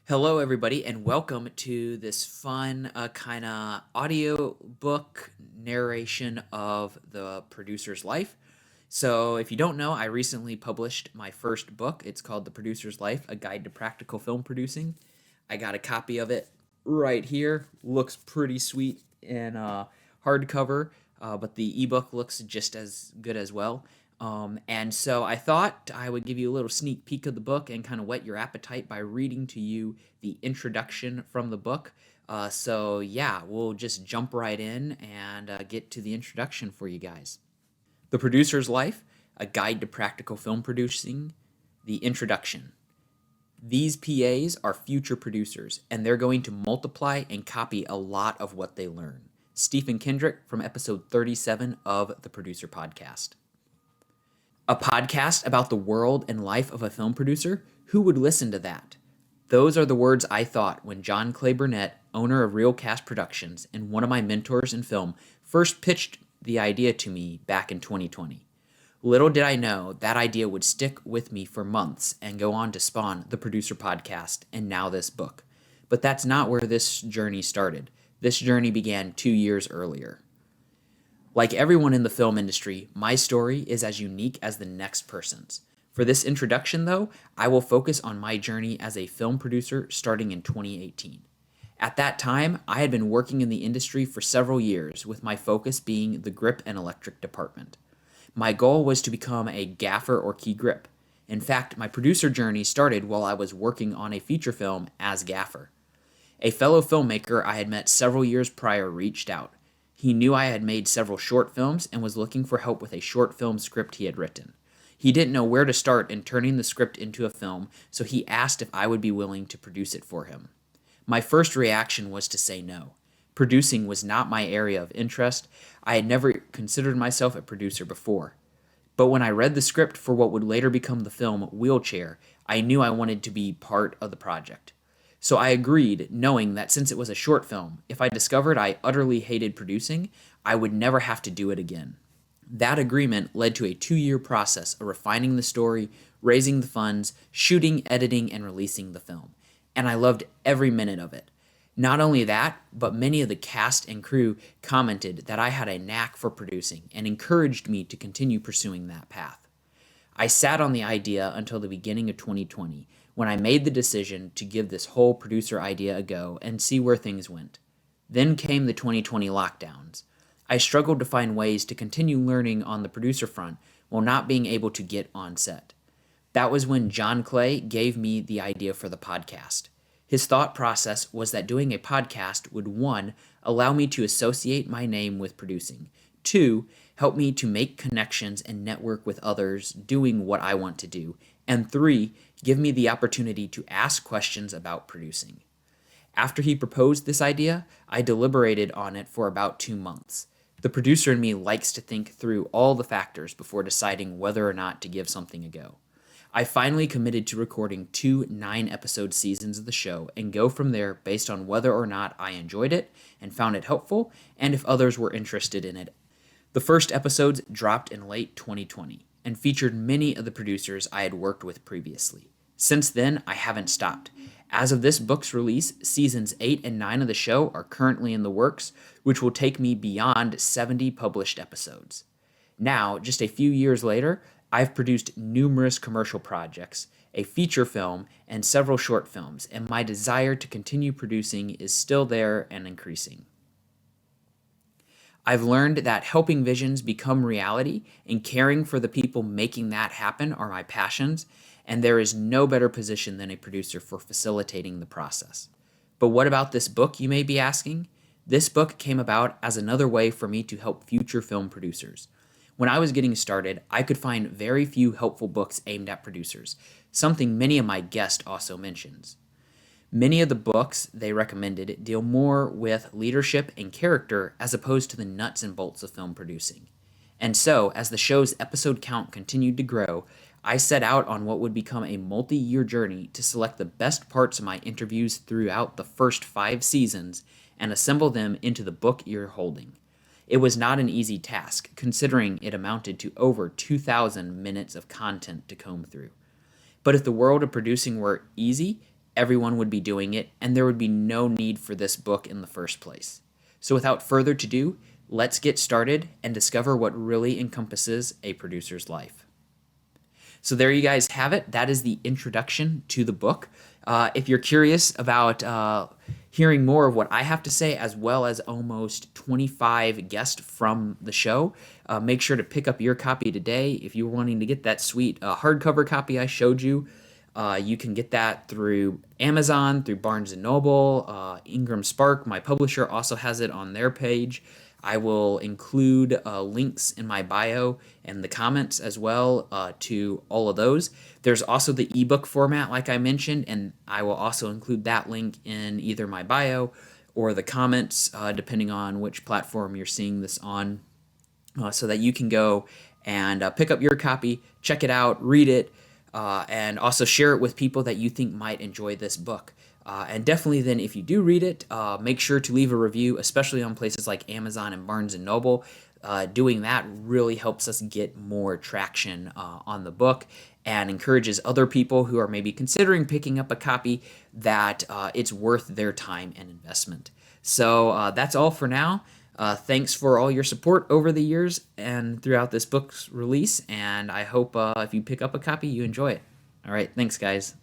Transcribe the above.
Hello, everybody, and welcome to this fun kind of audio book narration of the producer's life. So, if you don't know, I recently published my first book. It's called The Producer's Life, A Guide to Practical Film Producing. I got a copy of it right here. Looks pretty sweet in hardcover, but the ebook looks just as good as well. And so I thought I would give you a little sneak peek of the book and kind of whet your appetite by reading to you the introduction from the book. So we'll just jump right in and get to the introduction for you guys. The Producer's Life, A Guide to Practical Film Producing, the introduction. These PAs are future producers, and they're going to multiply and copy a lot of what they learn. Stephen Kendrick from episode 37 of the Producer Podcast. A podcast about the world and life of a film producer? Who would listen to that? Those are the words I thought when John Clay Burnett, owner of Real Cast Productions and one of my mentors in film, first pitched the idea to me back in 2020. Little did I know that idea would stick with me for months and go on to spawn the Producer Podcast and now this book. But that's not where this journey started. This journey began 2 years earlier. Like everyone in the film industry, my story is as unique as the next person's. For this introduction, though, I will focus on my journey as a film producer starting in 2018. At that time, I had been working in the industry for several years, with my focus being the grip and electric department. My goal was to become a gaffer or key grip. In fact, my producer journey started while I was working on a feature film as gaffer. A fellow filmmaker I had met several years prior reached out. He knew I had made several short films and was looking for help with a short film script he had written. He didn't know where to start in turning the script into a film, so he asked if I would be willing to produce it for him. My first reaction was to say no. Producing was not my area of interest. I had never considered myself a producer before. But when I read the script for what would later become the film Wheelchair, I knew I wanted to be part of the project. So I agreed, knowing that since it was a short film, if I discovered I utterly hated producing, I would never have to do it again. That agreement led to a 2-year process of refining the story, raising the funds, shooting, editing, and releasing the film. And I loved every minute of it. Not only that, but many of the cast and crew commented that I had a knack for producing and encouraged me to continue pursuing that path. I sat on the idea until the beginning of 2020, when I made the decision to give this whole producer idea a go and see where things went. Then came the 2020 lockdowns. I struggled to find ways to continue learning on the producer front while not being able to get on set. That was when John Clay gave me the idea for the podcast. His thought process was that doing a podcast would 1. Allow me to associate my name with producing, 2. Help me to make connections and network with others doing what I want to do, and 3. Give me the opportunity to ask questions about producing. After he proposed this idea, I deliberated on it for about 2 months. The producer in me likes to think through all the factors before deciding whether or not to give something a go. I finally committed to recording 2 9-episode seasons of the show and go from there based on whether or not I enjoyed it and found it helpful, and if others were interested in it. The first episodes dropped in late 2020 and featured many of the producers I had worked with previously. Since then, I haven't stopped. As of this book's release, seasons 8 and 9 of the show are currently in the works, which will take me beyond 70 published episodes. Now, just a few years later, I've produced numerous commercial projects, a feature film, and several short films, and my desire to continue producing is still there and increasing. I've learned that helping visions become reality and caring for the people making that happen are my passions, and there is no better position than a producer for facilitating the process. But what about this book, you may be asking? This book came about as another way for me to help future film producers. When I was getting started, I could find very few helpful books aimed at producers, something many of my guests also mentions. Many of the books they recommended deal more with leadership and character as opposed to the nuts and bolts of film producing. And so, as the show's episode count continued to grow, I set out on what would become a multi-year journey to select the best parts of my interviews throughout the first 5 seasons and assemble them into the book you're holding. It was not an easy task, considering it amounted to over 2,000 minutes of content to comb through. But if the world of producing were easy, everyone would be doing it, and there would be no need for this book in the first place. So without further ado, let's get started and discover what really encompasses a producer's life. So there you guys have it. That is the introduction to the book. If you're curious about hearing more of what I have to say, as well as almost 25 guests from the show, make sure to pick up your copy today. If you're wanting to get that sweet hardcover copy I showed you, you can get that through Amazon, through Barnes & Noble, Ingram Spark. My publisher also has it on their page. I will include links in my bio and the comments as well to all of those. There's also the ebook format, like I mentioned, and I will also include that link in either my bio or the comments, depending on which platform you're seeing this on, so that you can go and pick up your copy, check it out, read it, and also share it with people that you think might enjoy this book. And definitely then, if you do read it, make sure to leave a review, especially on places like Amazon and Barnes & Noble. Doing that really helps us get more traction on the book and encourages other people who are maybe considering picking up a copy that it's worth their time and investment. So that's all for now. Thanks for all your support over the years and throughout this book's release, and I hope if you pick up a copy, you enjoy it. All right, thanks, guys.